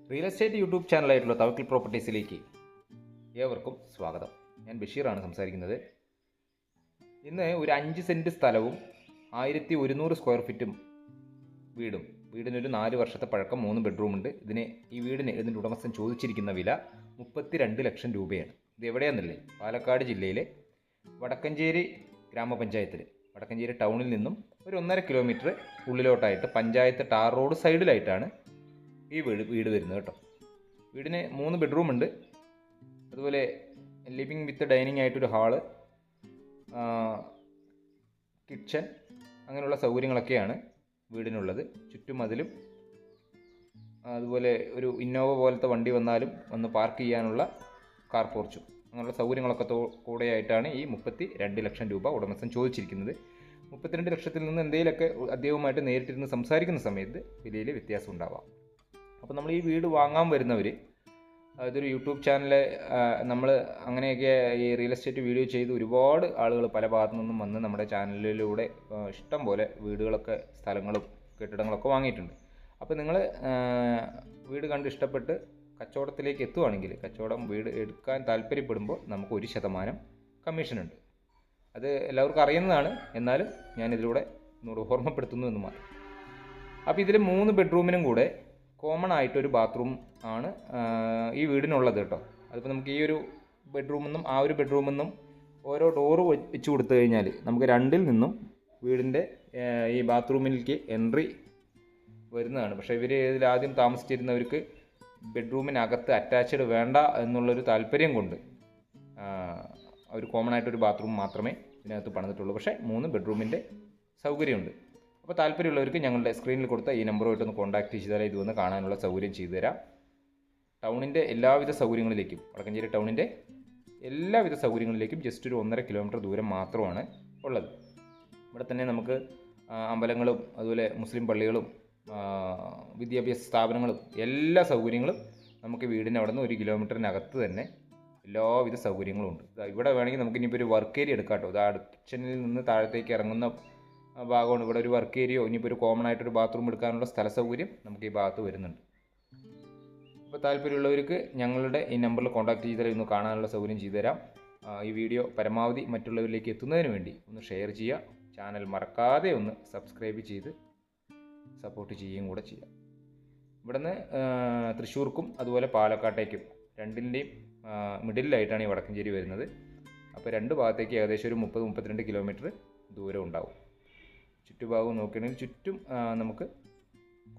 Real estate YouTube ചാനലായിട്ടുള്ള Thavakkil പ്രോപ്പർട്ടീസിലേക്ക് ഏവർക്കും സ്വാഗതം. ഞാൻ ബഷീറാണ് സംസാരിക്കുന്നത്. ഇന്ന് ഒരു 5 സെൻറ്റ് സ്ഥലവും 1100 സ്ക്വയർ ഫീറ്റും വീടിനൊരു 4 വർഷത്തെ പഴക്കം, 3 ബെഡ്റൂമുണ്ട്. ഇതിൻ്റെ ഉടമസ്ഥൻ ചോദിച്ചിരിക്കുന്ന വില 32 ലക്ഷം രൂപയാണ്. ഇത് എവിടെയാണെന്നല്ലേ? പാലക്കാട് ജില്ലയിലെ വടക്കഞ്ചേരി ഗ്രാമപഞ്ചായത്തിൽ, വടക്കഞ്ചേരി ടൗണിൽ നിന്നും ഒരു 1.5 കിലോമീറ്റർ ഉള്ളിലോട്ടായിട്ട് പഞ്ചായത്ത് ടാർ റോഡ് സൈഡിലായിട്ടാണ് ഈ വീട് വരുന്നത് കേട്ടോ. വീടിന് 3 ബെഡ്റൂമുണ്ട്. അതുപോലെ ലിവിങ് വിത്ത് ഡൈനിങ് ആയിട്ടൊരു ഹാള്, കിച്ചൺ, അങ്ങനെയുള്ള സൗകര്യങ്ങളൊക്കെയാണ് വീടിനുള്ളത്. ചുറ്റുമതിലും അതുപോലെ ഒരു ഇന്നോവ പോലത്തെ വണ്ടി വന്നാലും വന്ന് പാർക്ക് ചെയ്യാനുള്ള കാർ പോർച്ചും അങ്ങനെയുള്ള സൗകര്യങ്ങളൊക്കെ കൂടെയായിട്ടാണ് ഈ 32 ലക്ഷം രൂപ ഉടമസ്ഥൻ ചോദിച്ചിരിക്കുന്നത്. 32 ലക്ഷത്തിൽ നിന്ന് എന്തെങ്കിലുമൊക്കെ അദ്ദേഹവുമായിട്ട് നേരിട്ടിരുന്ന് സംസാരിക്കുന്ന സമയത്ത് വിലയിൽ വ്യത്യാസം ഉണ്ടാവാം. അപ്പോൾ നമ്മൾ ഈ വീട് വാങ്ങാൻ വരുന്നവർ, ഇതൊരു യൂട്യൂബ് ചാനൽ, നമ്മൾ അങ്ങനെയൊക്കെ ഈ റിയൽ എസ്റ്റേറ്റ് വീഡിയോ ചെയ്ത് ഒരുപാട് ആളുകൾ പല ഭാഗത്തു നിന്നും വന്ന് നമ്മുടെ ചാനലിലൂടെ ഇഷ്ടം പോലെ വീടുകളൊക്കെ, സ്ഥലങ്ങളും കെട്ടിടങ്ങളൊക്കെ വാങ്ങിയിട്ടുണ്ട്. അപ്പോൾ നിങ്ങൾ വീട് കണ്ട് ഇഷ്ടപ്പെട്ട് കച്ചവടത്തിലേക്ക് എത്തുവാണെങ്കിൽ, വീട് എടുക്കാൻ താല്പര്യപ്പെടുമ്പോൾ നമുക്ക് 1% കമ്മീഷനുണ്ട്. അത് എല്ലാവർക്കും അറിയുന്നതാണ്, എന്നാലും ഞാനിതിലൂടെ ഒന്നുകൂടെ ഓർമ്മപ്പെടുത്തുന്നു എന്ന് മാത്രം. അപ്പോൾ ഇതിൽ 3 ബെഡ്റൂമിനും കൂടെ കോമൺ ആയിട്ടൊരു ബാത്റൂം ആണ് ഈ വീടിനുള്ളത് കേട്ടോ. അതിപ്പോൾ നമുക്ക് ഈ ഒരു ബെഡ്റൂമിൽ നിന്നും ആ ഒരു ബെഡ്റൂമിൽ നിന്നും ഓരോ ഡോറ് വെച്ച് കൊടുത്തു കഴിഞ്ഞാൽ നമുക്ക് 2ൽ നിന്നും വീടിൻ്റെ ഈ ബാത്റൂമിലേക്ക് എൻട്രി വരുന്നതാണ്. പക്ഷേ ഇതിൽ ആദ്യം താമസിച്ചിരുന്നവർക്ക് ബെഡ്റൂമിനകത്ത് അറ്റാച്ച്ഡ് വേണ്ട എന്നുള്ളൊരു താല്പര്യം കൊണ്ട് ഒരു കോമൺ ആയിട്ടൊരു ബാത്റൂം മാത്രമേ ഇതിനകത്ത് പണിതിട്ടുള്ളൂ. പക്ഷേ 3 ബെഡ്റൂമിൻ്റെ സൗകര്യമുണ്ട്. അപ്പോൾ താല്പര്യമുള്ളവർക്ക് ഞങ്ങളുടെ സ്ക്രീനിൽ കൊടുത്ത ഈ നമ്പറുമായിട്ടൊന്ന് കോൺടാക്ട് ചെയ്താൽ ഇത് വന്ന് കാണാനുള്ള സൗകര്യം ചെയ്തു തരാം. ടൗണിൻ്റെ എല്ലാവിധ സൗകര്യങ്ങളിലേക്കും, വടക്കഞ്ചേരി ടൗണിൻ്റെ എല്ലാവിധ സൗകര്യങ്ങളിലേക്കും ജസ്റ്റ് ഒരു 1.5 കിലോമീറ്റർ ദൂരം മാത്രമാണ് ഉള്ളത്. ഇവിടെ തന്നെ നമുക്ക് അമ്പലങ്ങളും അതുപോലെ മുസ്ലിം പള്ളികളും വിദ്യാഭ്യാസ സ്ഥാപനങ്ങളും എല്ലാ സൗകര്യങ്ങളും നമുക്ക് വീടിന് അവിടെ നിന്ന് 1 കിലോമീറ്ററിനകത്ത് തന്നെ എല്ലാവിധ സൗകര്യങ്ങളും ഉണ്ട്. ഇവിടെ വേണമെങ്കിൽ നമുക്ക് ഇനിയിപ്പോൾ ഒരു വർക്ക് ഏരിയ എടുക്കാം കേട്ടോ. ഇത് കിച്ചണിൽ നിന്ന് താഴത്തേക്ക് ഇറങ്ങുന്ന ഭാഗമാണ്. ഇവിടെ ഒരു വർക്ക് ഏരിയയോ ഇനിയിപ്പോൾ ഒരു കോമൺ ആയിട്ടൊരു ബാത്റൂം എടുക്കാനുള്ള സ്ഥല സൗകര്യം നമുക്ക് ഈ ഭാഗത്ത് വരുന്നുണ്ട്. അപ്പോൾ താല്പര്യമുള്ളവർക്ക് ഞങ്ങളുടെ ഈ നമ്പറിൽ കോൺടാക്ട് ചെയ്താൽ ഇന്ന് കാണാനുള്ള സൗകര്യം ചെയ്തു തരാം. ഈ വീഡിയോ പരമാവധി മറ്റുള്ളവരിലേക്ക് എത്തുന്നതിന് വേണ്ടി ഒന്ന് ഷെയർ ചെയ്യുക. ചാനൽ മറക്കാതെ ഒന്ന് സബ്സ്ക്രൈബ് ചെയ്ത് സപ്പോർട്ട് ചെയ്യുകയും കൂടെ ചെയ്യാം. ഇവിടുന്ന് തൃശ്ശൂർക്കും അതുപോലെ പാലക്കാട്ടേക്കും രണ്ടിൻ്റെയും മിഡിലായിട്ടാണ് ഈ വടക്കഞ്ചേരി വരുന്നത്. അപ്പോൾ 2 ഭാഗത്തേക്ക് ഏകദേശം ഒരു 30-32 കിലോമീറ്റർ ദൂരം ഉണ്ടാവും. ചുറ്റുഭാഗം നോക്കുകയാണെങ്കിൽ ചുറ്റും നമുക്ക്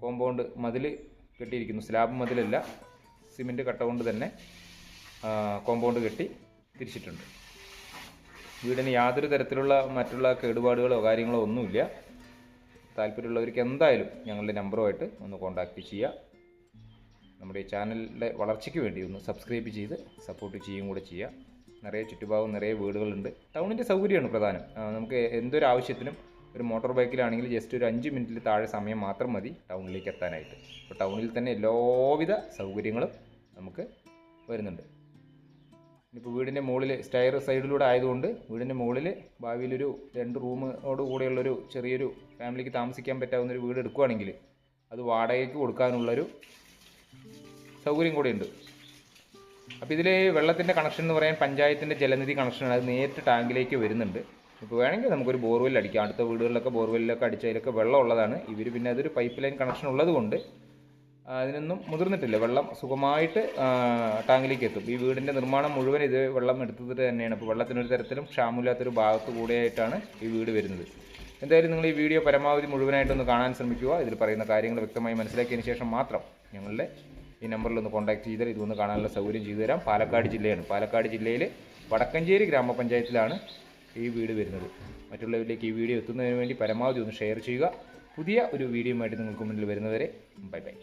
കോമ്പൗണ്ട് മതിൽ കെട്ടിയിരിക്കുന്നു. സ്ലാബ് മതിലല്ല, സിമെൻറ്റ് കട്ട കൊണ്ട് തന്നെ കോമ്പൗണ്ട് കെട്ടി തിരിച്ചിട്ടുണ്ട്. വീടിന് യാതൊരു തരത്തിലുള്ള മറ്റുള്ള കേടുപാടുകളോ കാര്യങ്ങളോ ഒന്നുമില്ല. താല്പര്യമുള്ളവർക്ക് എന്തായാലും ഞങ്ങളുടെ നമ്പറുമായിട്ട് ഒന്ന് കോൺടാക്റ്റ് ചെയ്യുക. നമ്മുടെ ഈ ചാനലിൻ്റെ വളർച്ചയ്ക്ക് വേണ്ടി ഒന്ന് സബ്സ്ക്രൈബ് ചെയ്ത് സപ്പോർട്ട് ചെയ്യുകയും കൂടെ ചെയ്യുക. നിറയെ ചുറ്റുഭാഗം നിറയെ വീടുകളുണ്ട്. ടൗണിൻ്റെ സൗകര്യമാണ് പ്രധാനം. നമുക്ക് എന്തൊരു ആവശ്യത്തിനും ഒരു മോട്ടോർ ബൈക്കിലാണെങ്കിൽ ജസ്റ്റ് ഒരു 5 മിനിറ്റിൽ താഴെ സമയം മാത്രം മതി ടൗണിലേക്ക് എത്താനായിട്ട്. അപ്പോൾ ടൗണിൽ തന്നെ എല്ലാവിധ സൗകര്യങ്ങളും നമുക്ക് വരുന്നുണ്ട്. ഇപ്പോൾ വീടിൻ്റെ മുകളിൽ സ്റ്റെയർ സൈഡിലൂടെ ആയതുകൊണ്ട് വീടിൻ്റെ മുകളിൽ ഭാവിയിലൊരു 2 റൂമോട് കൂടെയുള്ളൊരു ചെറിയൊരു ഫാമിലിക്ക് താമസിക്കാൻ പറ്റാവുന്നൊരു വീട് എടുക്കുകയാണെങ്കിൽ അത് വാടകയ്ക്ക് കൊടുക്കാനുള്ളൊരു സൗകര്യം കൂടെയുണ്ട്. അപ്പോൾ ഇതിൽ വെള്ളത്തിൻ്റെ കണക്ഷൻ എന്ന് പറയാൻ പഞ്ചായത്തിൻ്റെ ജലനിധി കണക്ഷനാണ്. അത് നേരിട്ട് ടാങ്കിലേക്ക് വരുന്നുണ്ട്. ഇപ്പോൾ വേണമെങ്കിൽ നമുക്കൊരു ബോർവെൽ അടിക്കാം. അടുത്ത വീടുകളിലൊക്കെ ബോർവെല്ലൊക്കെ അടിച്ചതിലൊക്കെ വെള്ളം ഉള്ളതാണ്. ഇവർ പിന്നെ അതൊരു പൈപ്പ് ലൈൻ കണക്ഷൻ ഉള്ളത് കൊണ്ട് അതിനൊന്നും മുതിർന്നിട്ടില്ല. വെള്ളം സുഖമായിട്ട് ടാങ്കിലേക്ക് എത്തും. ഈ വീടിൻ്റെ നിർമ്മാണം മുഴുവൻ ഇത് വെള്ളം എടുത്തിട്ട് തന്നെയാണ്. അപ്പോൾ വെള്ളത്തിനൊരു തരത്തിലും ക്ഷാമമില്ലാത്തൊരു ഭാഗത്ത് കൂടെയായിട്ടാണ് ഈ വീട് വരുന്നത്. എന്തായാലും നിങ്ങൾ ഈ വീഡിയോ പരമാവധി മുഴുവനായിട്ടൊന്ന് കാണാൻ ശ്രമിക്കുക. ഇതിൽ പറയുന്ന കാര്യങ്ങൾ വ്യക്തമായി മനസ്സിലാക്കിയതിന് ശേഷം മാത്രം ഞങ്ങളുടെ ഈ നമ്പറിലൊന്ന് കോൺടാക്ട് ചെയ്താൽ ഇതൊന്ന് കാണാനുള്ള സൗകര്യം ചെയ്തു തരാം. പാലക്കാട് ജില്ലയാണ്. പാലക്കാട് ജില്ലയിൽ വടക്കഞ്ചേരി ഗ്രാമപഞ്ചായത്തിലാണ് ഈ വീട് വരുന്നത്. മറ്റുള്ളവരിലേക്ക് ഈ വീഡിയോ എത്തുന്നതിന് വേണ്ടി പരമാവധി ഒന്ന് ഷെയർ ചെയ്യുക. പുതിയ ഒരു വീഡിയോയുമായിട്ട് നിങ്ങൾക്ക് മുന്നിൽ വരുന്നവരെ ബൈ ബൈ.